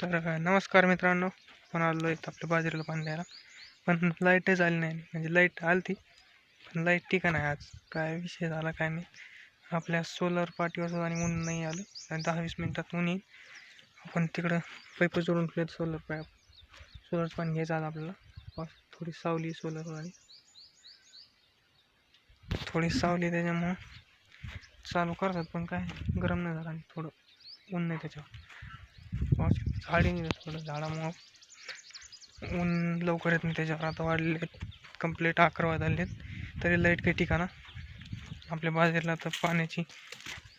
तर नमस्कार मित्रांनो. पण आलो आहे आपल्या बाजरीला पाणी द्यायला. पण लाईटच आली नाही. म्हणजे लाईट आली ती, पण लाईट ठीक नाही. आज काय विषय झाला काय नाही. आपल्या सोलर पाटीवर आणि ऊन नाही आलं. आणि 10-20 मिनिटात ऊन येईल. आपण तिकडं पाईप जोडून ठेवले सोलर पाईप. सोलरचं पाणी घ्यायचं आज आपल्याला. थोडी सावली सोलर आणि थोडी सावली त्याच्यामुळं चालू करतात, पण काय गरम नाही झाला आणि थोडं ऊन नाही त्याच्यावर. झाडी नाही थोडं, झाडामुळं ऊन लवकर येत नाही त्याच्यावर. आता वाढले कंप्लीट 11 वाजले तरी लाईट काही ठिकाणा. आपल्या बाजरीला तर पाण्याची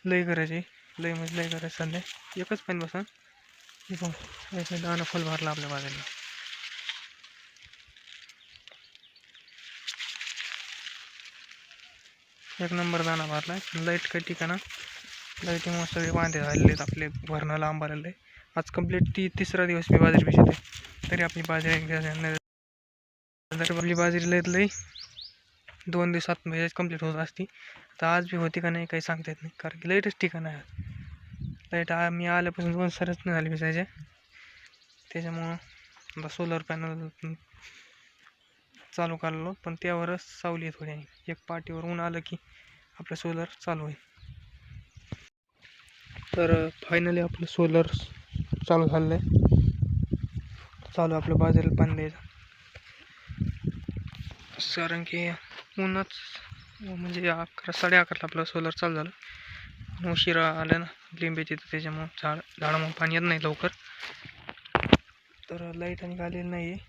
लई गरज आहे. लई म्हणजे लई गरज. सध्या एकच पाणी बसन दाना फुल भरला आपल्या बाजरीला. एक नंबर दाना भरला. लाईट काही ठिकाणा. लाईटीमुळे सगळे वांदे झालेले आहेत आपले. भरणं लांब आलेलं आहे. आज कंप्लीट तिसरा दिवस मी बाजरी भिजते, तरी आपली बाजरी जर आपली बाजरी लई 2 दिवसात म्हणजे कंप्लीट होत असती. तर आज बी होती का नाही काही सांगता येत नाही, कारण की लाईटच ठिकाण आहे. लाईट मी आल्यापासून 2 सरच नाही झाली भिजायचे. त्याच्यामुळं आता सोलर पॅनल चालू करायला, पण त्यावरच सावली थोडी आहे. एक पाटीवर ऊन आलं की आपलं सोलर चालू आहे. तर फायनली आपलं सोलर चालू झालं आहे. चालू आपलं बाजरीला पाणी द्यायचं, कारण की ऊनच म्हणजे 11-11:30 आपलं सोलर चालू झालं. उशिरा आलं ना लिंबेची, तर त्याच्यामुळं झाडामुळं पाणी येत नाही लवकर. तर लाईट आणि आलेलं नाही आहे.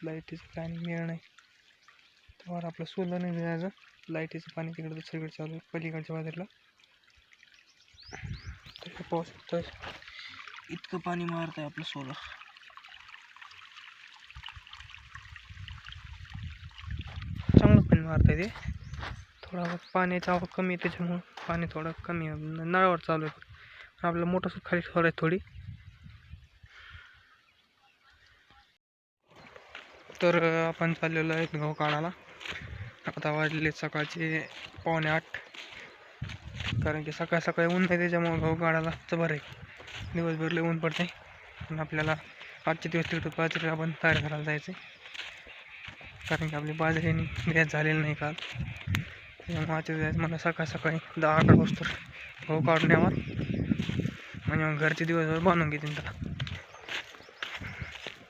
लाईटीचं काय मिळणार नाही, त्यावर आपलं सोलर नाही द्यायचं. लाईटीचं पाणी तिकडं सगळीकडे चालू आहे पलीकडच्या बाजूला. तर पाऊस तर इतकं पाणी मारत आहे आपलं सोलर. चांगलं पाणी मारत आहे ते. थोडा पाण्याचा आवक कमी आहे, त्याच्यामुळं पाणी थोडं कमी नळावर चालू आहे. आपलं मोटर खाली ठेवलं आहे थोडी. तर आपण चाललेलो आहे गहू काढायला. आता वाजले सकाळचे 7:45, कारण की सकाळ सकाळी ऊन नाही, त्याच्यामुळं गहू काढायला बरं आहे. दिवसभर लय ऊन पडते. पण आपल्याला आजचे दिवस तिकडं बाजरी आपण तयार करायला जायचं आहे, कारण की आपली बाजरीनी गॅस झालेली नाही काल. त्याच्यामुळे आजच्या दिवस मला सकाळ सकाळी 10-11 वाजता गहू काढून यावा, म्हणजे मग घरचे दिवसभर बनवून घेतील. त्याला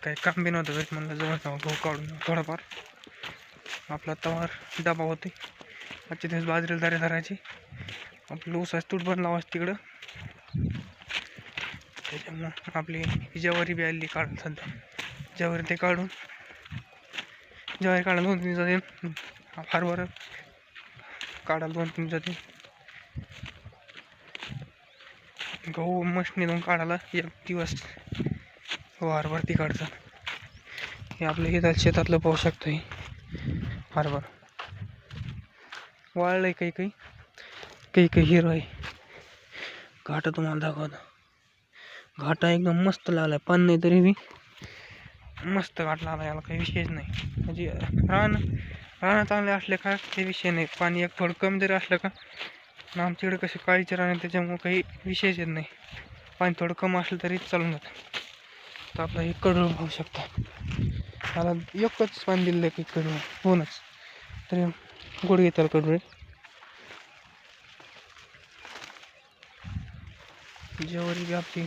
काही काम बी नव्हतं घरी, म्हणलं जवळ जाऊ गहू काढून थोडाफार आपला तवार डबा होते. आजचे दिवस बाजरीला दारे धरायची. आपलं ऊसाच तूट पण लावायचं तिकडं. त्याच्यामुळं आपली ज्वारी बी आली काढून. सध्या ज्वारी ते काढून ज्वारी काढायला 2-3 जाते. हरभरा काढायला 2-3 जाते. गहू मशनीतून काढायला 1 दिवस हरभरा काढतं. हे आपलं इथं शेतातलं पाहू शकतो. हे हरभरा वाळलं आहे, काही हिरं आहे. घाटा तुम्हाला दाखवतो. घाटा एकदम मस्त लागला आहे. पाणी नाही तरी बी मस्त घाट लागला, याला काही विषयच नाही. म्हणजे रानं चांगले असले का काही विषय नाही. पाणी एक थोडं कमी जरी असलं का, आमच्याकडे कसे काळीचे रान, त्याच्यामुळं काही विषयच येत नाही. पाणी थोडं कमी असलं तरी चालून जातं. तर आपलं हे कडूळ पाहू शकता. त्याला एकच पाणी दिलं आहे की कडूळ होणच, तरी गुडघे तर कडूळ आहे. ज्वारी बी आपली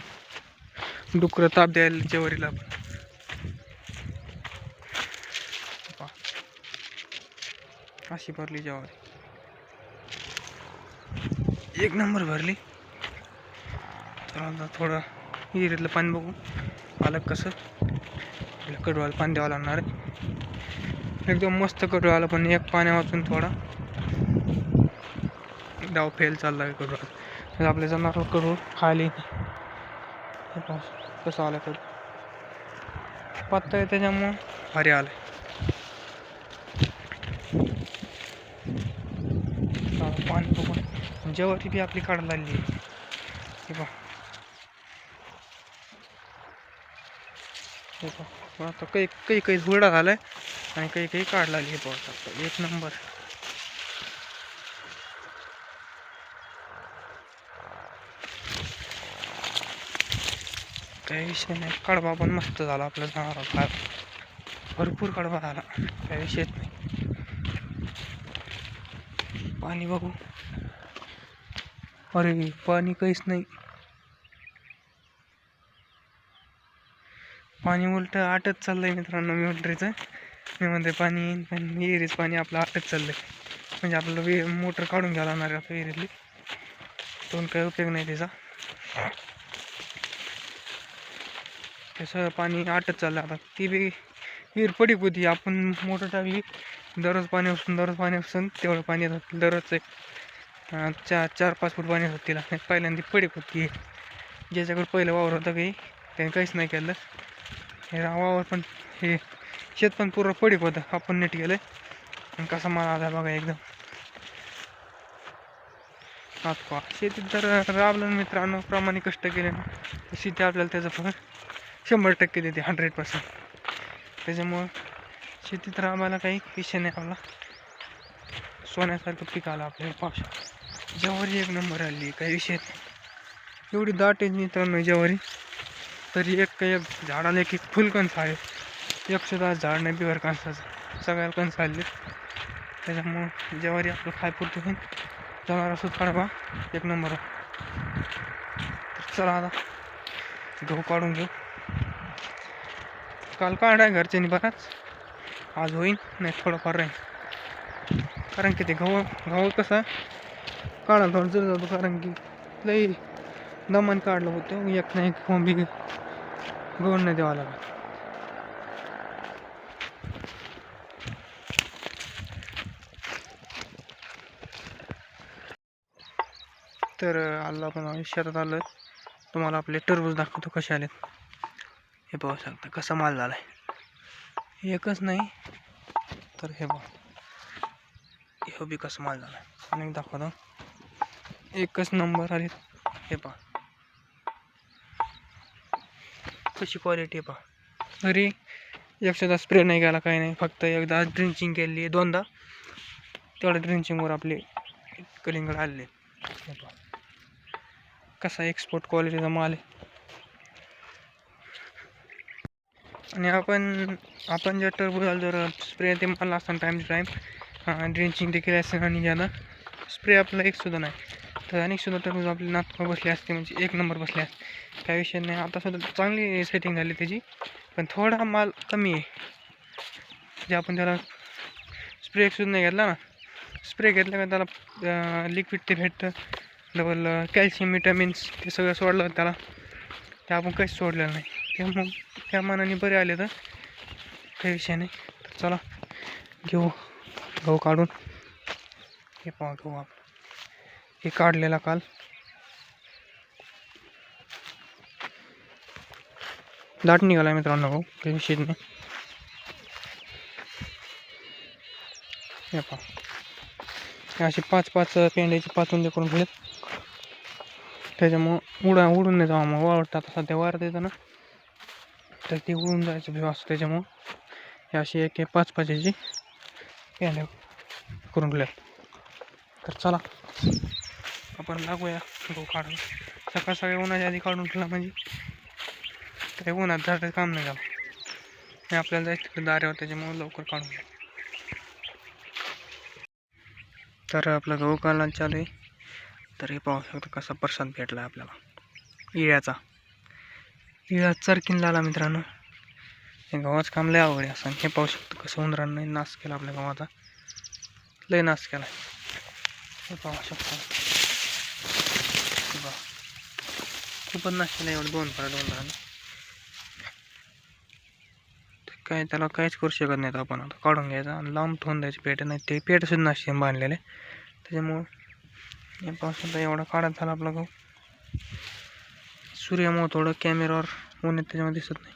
डुकरं ताप द्यायला ज्वारीला. अशी भरली ज्वारी, एक नंबर भरली. तर आता थोडं विहिरीतलं पाणी बघू आलं कसं. आपल्या कडवाला पाणी द्यावं लागणार आहे. एकदम मस्त कडू आलं, पण एक पाण्या वाचून थोडा डाव फेल चालला आहे कडू. तर आपल्या जनावर कडू खाली कसं आलं कडू पातळ आहे, त्याच्यामुळं भारी आलं. पाणी बघून ज्वारी बी आपली काढायला लागली आहे. हे पहा आता काही हुरडा झालाय आणि काही काढला लागली. हे पाहू एक नंबर. काही विषय नाही. कडबा पण मस्त झाला आपल्या जनावराला, भरपूर कडबा झाला, काही विषयच नाही. पाणी बघू, अरे पाणी काहीच नाही. पाणी उलट आटत चाललंय मित्रांनो. मोटरीचं मी म्हणते पाणी येईन, पण विहिरीच पाणी आपलं आटत चाललंय. म्हणजे आपल्याला मोटर काढून घ्यायला लागणार आहे आता विहिरीतली. दोन काही उपयोग नाही त्याचा. तसं पाणी आटत चाललं आता. ती बी विहीर पडीक होती, आपण मोटर टाकली, दररोज पाणी असून तेवढं पाणी येतं. दररोज 4-5 फूट पाणी येतं तिला. पहिल्यांदा पडीक होती. ज्याच्याकडे पहिलं वावर होतं काही त्याने काहीच नाही केलं. हे वावर पण, हे शेत पण पूर्ण पडीक होतं, आपण नीट गेलं. आणि कसा माल आला बघा एकदम. आता शेतीत जर राबलं मित्रांनो, प्रामाणिक कष्ट केले ना, शेती आपल्याला त्याचं फळ 100% देते, 100%. त्याच्यामुळं शेतीत राबायला काही विषय नाही आपला. सोन्यासारखं पीक आलं आपल्याला. पावसाळ्यात ज्वारी एक नंबर आली, काही विषय नाही. एवढी दाट आहे मित्रांनो ज्वारी, तरी एक झाडाला एक फुल कणस आहे. 110 झाड नाही बिगर कणसाचं, सगळ्याला कणस आले. त्याच्यामुळं ज्वारी आपलं खायपुरतं होईल. जनावर सुद्धा कडबा एक नंबर. चला आता गहू काढून घेऊ. काल काढाय घरच्यांनी बराच, आज होईन नाही थोडंफार राहील. कारण की ते गहू कसा काढायला थोडं जर जातो, कारण की लई दमान काढलं होतं. एक नाही एक कोंबी गहू नाही द्यावा लागला. तर आला आपण शेतात आलं. तुम्हाला आपले टरबूज दाखवतो कसे आलेत. हे पाहू शकता कसा माल झाला आहे. एकच नाही तर हे बघा, हे बी कसा माल झाला आहे. अनेक दाखवतो, एकच नंबर आले. हे पहा कशी क्वालिटी आहे पहा. घरी 110 स्प्रे नाही केला, काही नाही, फक्त एकदा ड्रिंचिंग केली, 2दा. तेवढ्या ड्रिंचिंगवर आपले कलिंगड आलेले. हे पहा कसा एक्सपोर्ट क्वालिटीचा माल आहे. आणि आपण जर टरबूजाला जर स्प्रे ते मारला असताना टाईम टू टाईम, ड्रिंचिंग देखील असते आणि ज्यादा स्प्रे आपला एकसुद्धा नाही, तर अनेकसुद्धा टरबूज आपली नातमा बसली असते, म्हणजे एक नंबर बसले असते. काही विषय नाही. आता सुद्धा चांगली सेटिंग झाली त्याची, पण थोडा माल कमी आहे. जे आपण त्याला स्प्रे एकसुद्धा नाही घेतला ना, स्प्रे घेतला का त्याला लिक्विड ते भेटतं, डबल कॅल्शियम विटॅमिन्स ते सगळं सोडलं त्याला, ते आपण काहीच सोडलेलं नाही. त्यामुळं त्या मानाने बरे आले तर काही विषय नाही. तर चला घेऊ गहू काढून. हे पहा गहू आपण हे काढलेला काल, दाट निघाला मित्रांनो गहू, काही विषय नाही. हे पहा असे 5-5 पेंड्याची पाचुंदे करून घेत. त्याच्यामुळं उडून नाही जावं. मग वाळतात सध्या वारत येतं ना, तर ते उडून जायचं भीव असतं. त्याच्यामुळं हे अशी एक 5-5ची पेंड्या करून ठेवल्या. तर चला आपण लागूया गहू काढून. सकाळी उन्हाच्या आधी काढून ठेवला म्हणजे काही उन्हात जायचं काम नाही झालं. आणि आपल्याला जायचं तिकडे दाऱ्यावर, त्याच्यामुळे लवकर काढून घ्या. तर आपला गहू काढायला चालू आहे. तर हे पाहू शकतो कसा प्रसाद भेटला आपल्याला इळ्याचा. इळा चरकीन आला मित्रांनो. हे गव्हाचं काम लय अवघड आहे असं. हे पाहू शकतो कसं उंदरांनी नाश केला आपल्या गव्हाचा, लय नाश केला. हे पाहू शकतो खूपच नाश केला. एवढं 2 फळं उंदराने, काय त्याला काहीच करू शकत नाही. आपण आता काढून घ्यायचं आणि लांब ठेवून द्यायचे पेट, नाही ते पेट सुद्धा नाश बांधलेले. त्याच्यामुळं हे पाहू शकता एवढा काढत झाला आपला गहू. सूर्यामुळं थोडं कॅमेऱ्यावर ऊन त्याच्यामध्ये दिसत नाही.